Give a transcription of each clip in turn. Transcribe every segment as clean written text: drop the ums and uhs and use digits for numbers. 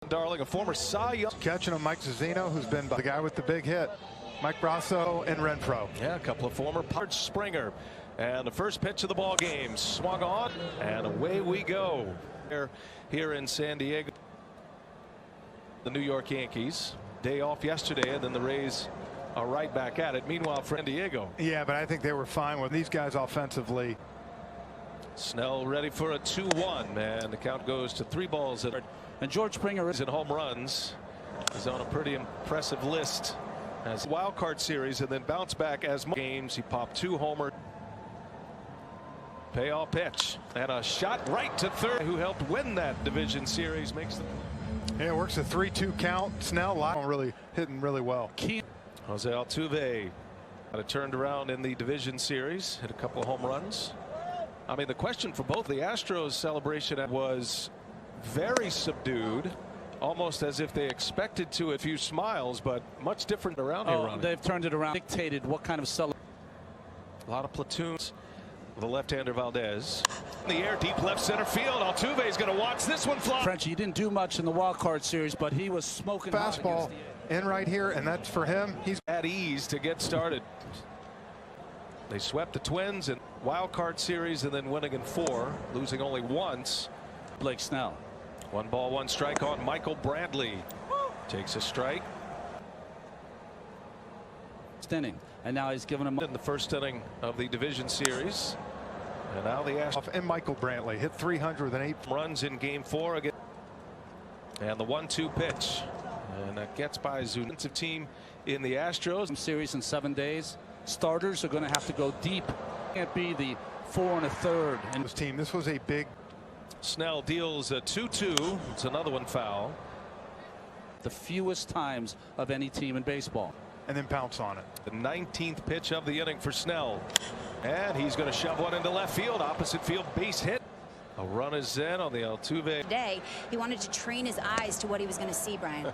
Darling, a former Cy Young. Catching him, Mike Zazino, who's been the guy with the big hit. Mike Brasso and Renfro. Yeah, a couple of former George Springer. And the first pitch of the ball game swung on, and away we go. Here in San Diego, the New York Yankees. Day off yesterday, and then the Rays are right back at it. Meanwhile, for San Diego. Yeah, but I think they were fine with these guys offensively. Snell ready for a 2-1, and the count goes to 3 balls. And George Springer is in home runs. He's on a pretty impressive list as wild card series, and then bounce back as games. He popped 2 homers. Payoff pitch and a shot right to third. Who helped win that division series makes the. Yeah, it works a 3-2 count. Snell really hitting really well. Jose Altuve got it turned around in the division series. Hit a couple of home runs. I mean, the question for both the Astros celebration was very subdued, almost as if they expected to. A few smiles, but much different around here. They've turned it around. Dictated what kind of celebration. A lot of platoons. The left-hander Valdez in the air, deep left center field. Altuve is going to watch this one fly. Frenchie, he didn't do much in the wild card series, but he was smoking fastball in right here, and that's for him. He's at ease to get started. They swept the Twins in wild card series and then winning in 4, losing only once. Blake Snell. 1 ball, 1 strike on Michael Bradley. Takes a strike. Inning, and now he's given him in the first inning of the division series, and now the Astros and Michael Brantley hit 300 with an 8 runs in game 4 again, and the 1-2 pitch, and that gets by Zunit's team in the Astros series in 7 days. Starters are going to have to go deep. Can't be the 4 1/3 in this team. This was a big. Snell deals a 2-2. It's another one foul. The fewest times of any team in baseball. And then pounce on it. The 19th pitch of the inning for Snell, and he's going to shove one into left field, opposite field, base hit. A run is in on the Altuve. Today, he wanted to train his eyes to what he was going to see, Brian.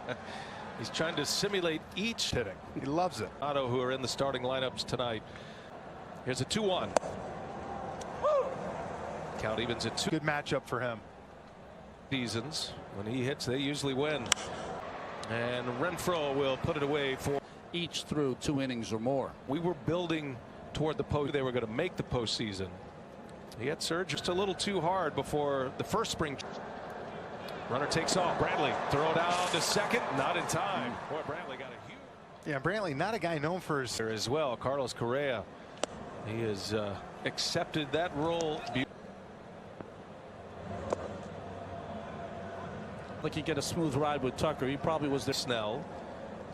He's trying to simulate each hitting. He loves it. Otto, who are in the starting lineups tonight. Here's a 2-1. Count evens at 2. Good matchup for him. Seasons when he hits, they usually win. And Renfro will put it away for. Each through 2 innings or more. We were building toward the post. They were going to make the postseason. He had surgery just a little too hard before the first spring. Runner takes off. Bradley throw down to second, not in time. Boy, Bradley got a huge. Yeah, Brantley, not a guy known for his. As well, Carlos Correa. He has accepted that role. Like he get a smooth ride with Tucker. He probably was there. Snell.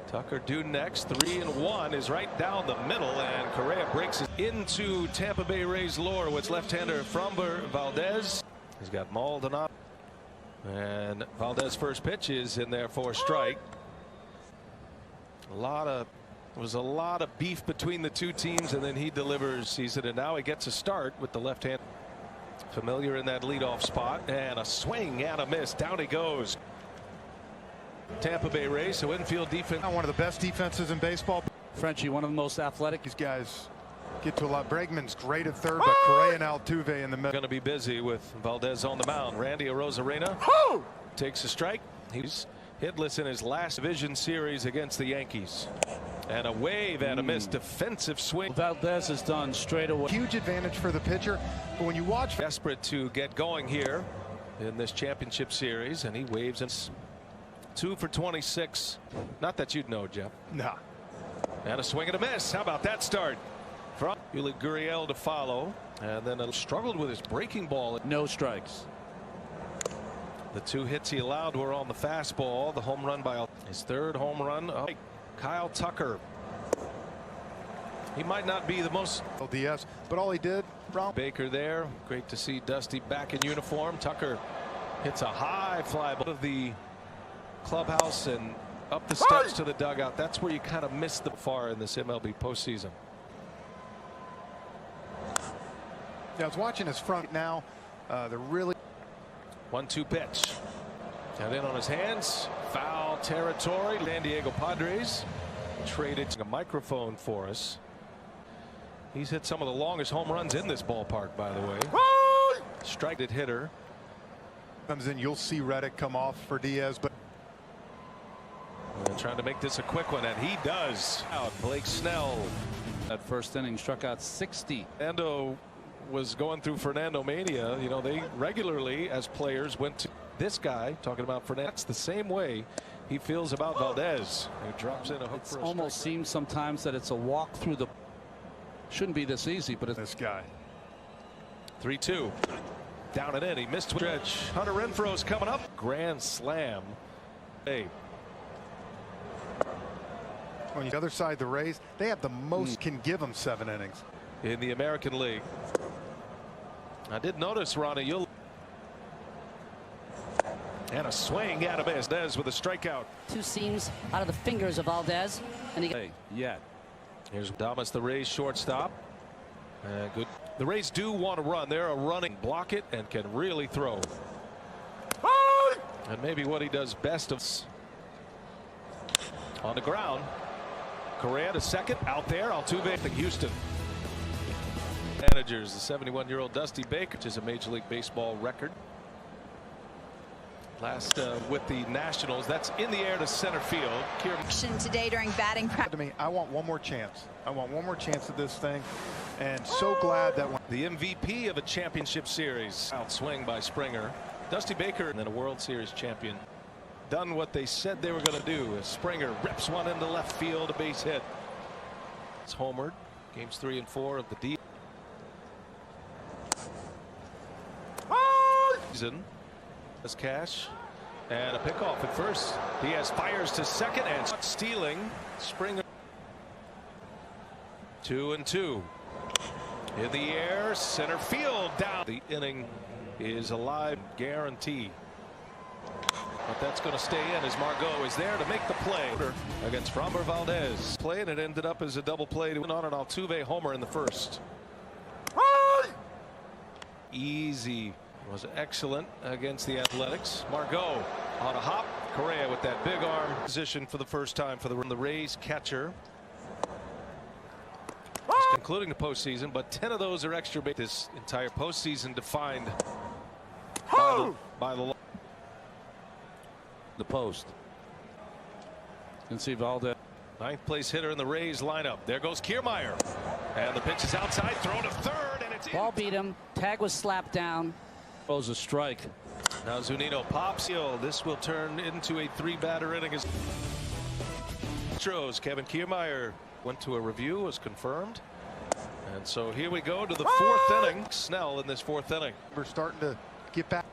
Tucker due next. 3-1 is right down the middle, and Correa breaks it into Tampa Bay Rays lore. What's left-hander Framber Valdez. He's got Maldonado, and Valdez first pitch is in there for a strike. There was a lot of beef between the 2 teams, and then he delivers season, and now he gets a start with the left hand. Familiar in that leadoff spot, and a swing and a miss. Down he goes. Tampa Bay Rays, so infield defense. One of the best defenses in baseball. Frenchie, one of the most athletic. These guys get to a lot. Bregman's great at third, but Correa and Altuve in the middle. Going to be busy with Valdez on the mound. Randy Arozarena takes a strike. He's hitless in his last division series against the Yankees. And a wave and a miss. Defensive swing. Valdez is done straight away. Huge advantage for the pitcher, but when you watch. Desperate to get going here in this championship series, and he waves and 2 for 26. Not that you'd know, Jeff. Nah. And a swing and a miss. How about that start? From Yuli Gurriel to follow, and then struggled with his breaking ball. No strikes. The 2 hits he allowed were on the fastball. The home run by his 3rd home run. Kyle Tucker. He might not be the most LDS, but all he did. Baker there. Great to see Dusty back in uniform. Tucker hits a high fly ball of the clubhouse and up the steps to the dugout. That's where you kind of miss the far in this MLB postseason. Yeah, I was watching his front now. They're really 1-2 pitch. And in on his hands. Foul territory. San Diego Padres traded a microphone for us. He's hit some of the longest home runs in this ballpark, by the way. Strike it hitter. Comes in, you'll see Reddick come off for Diaz, but trying to make this a quick one, and he does. Out Blake Snell. That first inning struck out 60. Fernando was going through Fernando mania. You know, they regularly, as players, went to this guy, talking about Fernando. That's the same way he feels about Valdez. He drops in a hook for a almost strike. seems sometimes that it's a walk through the. Shouldn't be this easy, but it's This guy. 3-2. Down and in. He missed stretch. Hunter Renfroe's coming up. Grand slam. Hey. On the other side, the Rays, they have the most, can give them 7 innings. In the American League. I did notice, Ronnie, you'll. And a swing out of Valdez with a strikeout. 2 seams out of the fingers of Valdez. And he hey, yet. Here's Damas, the Rays shortstop. Good. The Rays do want to run. They're a running block it and can really throw. And maybe what he does best of on the ground. Correa to second out there. Altuve to Houston. Managers, the 71-year-old Dusty Baker, which is a Major League Baseball record. Last with the Nationals, that's in the air to center field. Today during batting practice. To me, I want one more chance. I want one more chance at this thing, and so glad that the MVP of a championship series. Outswing by Springer. Dusty Baker, and then a World Series champion. Done what they said they were going to do. As Springer rips one into left field, a base hit. It's homered. Games 3 and 4 of the D. Season. As Cash and a pickoff at first. Diaz fires to second and stealing. Springer 2-2 in the air, center field down. The inning is alive, guarantee. But that's going to stay in as Margot is there to make the play against Framber Valdez. Play, and it ended up as a double play to win on an Altuve homer in the first. Easy. Was excellent against the Athletics. Margot on a hop. Correa with that big arm position for the first time for the Rays catcher. Including the postseason, but 10 of those are extra base. This entire postseason defined by The post. You can see Valdez. 9th place hitter in the Rays lineup. There goes Kiermaier. And the pitch is outside, throw to third, and it's in. ball beat him. Tag was slapped down. Throws a strike. Now Zunino pops. This will turn into a 3-batter inning. Astros, Kevin Kiermaier went to a review, was confirmed. And so here we go to the 4th inning. Snell in this 4th inning. we're starting to get back.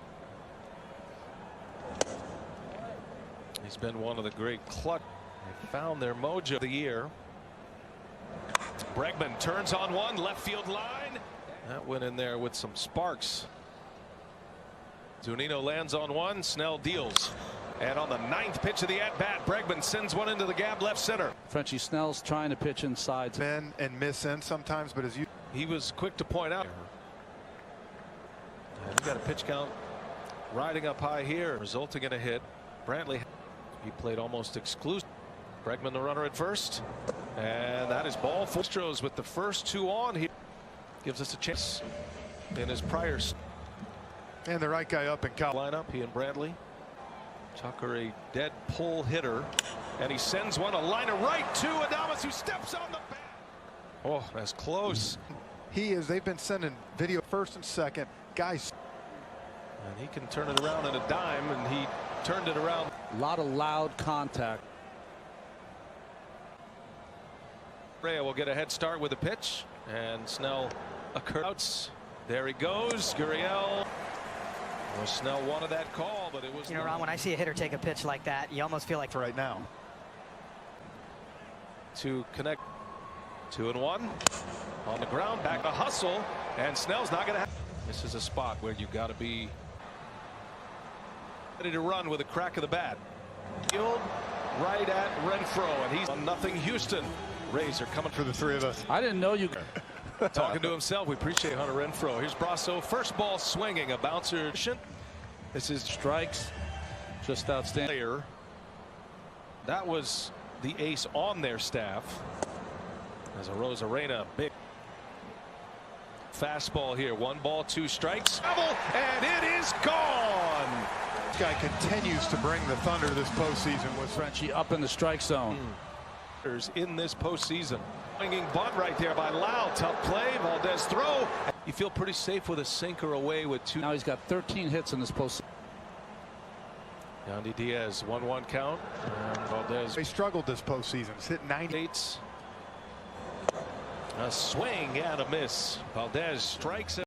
He's been one of the great clutch. They found their mojo of the year. Bregman turns on one, left field line. That went in there with some sparks. Zunino lands on one. Snell deals. And on the 9th pitch of the at-bat, Bregman sends one into the gap left center. Frenchie Snell's trying to pitch inside. Men and miss in sometimes, but as you. He was quick to point out. And he got a pitch count riding up high here, resulting in a hit. Brantley, he played almost exclusive. Bregman the runner at first. And that is ball for Astros with the first 2 on here. Gives us a chance in his prior. And the right guy up in Lineup, he and Bradley. Tucker a dead pull hitter, and he sends one a line of right to Adames, who steps on the bat. Oh, that's close. He is. They've been sending video first and second guys, And he can turn it around in a dime, and he turned it around. A lot of loud contact. Correa will get a head start with a pitch, and Snell outs. There he goes. Gurriel. Well, Snell wanted that call, but it was. You know, Ron, when I see a hitter take a pitch like that, you almost feel like. for right now. To connect. 2-1 on the ground, back to hustle, and Snell's not going to have. This is a spot where you got to be ready to run with a crack of the bat. Field right at Renfroe, and he's on nothing. Houston Rays are coming For the 3 of us. I didn't know you. talking to himself. We appreciate Hunter Renfroe. Here's Brasso, first ball swinging, a bouncer. This is Strikes. Just outstanding. That was the ace on their staff. As a Rosarena, big fastball here. 1 ball, 2 strikes. And it is gone. guy continues to bring the thunder this postseason with Frenchie up in the strike zone. In this postseason. Swinging bunt right there by Lau. Tough play. Valdez throw. You feel pretty safe with a sinker away with two. Now he's got 13 hits in this postseason. Yandy Diaz, 1-1 count. And Valdez. They struggled this postseason. It's hit 98. A swing and a miss. Valdez strikes it.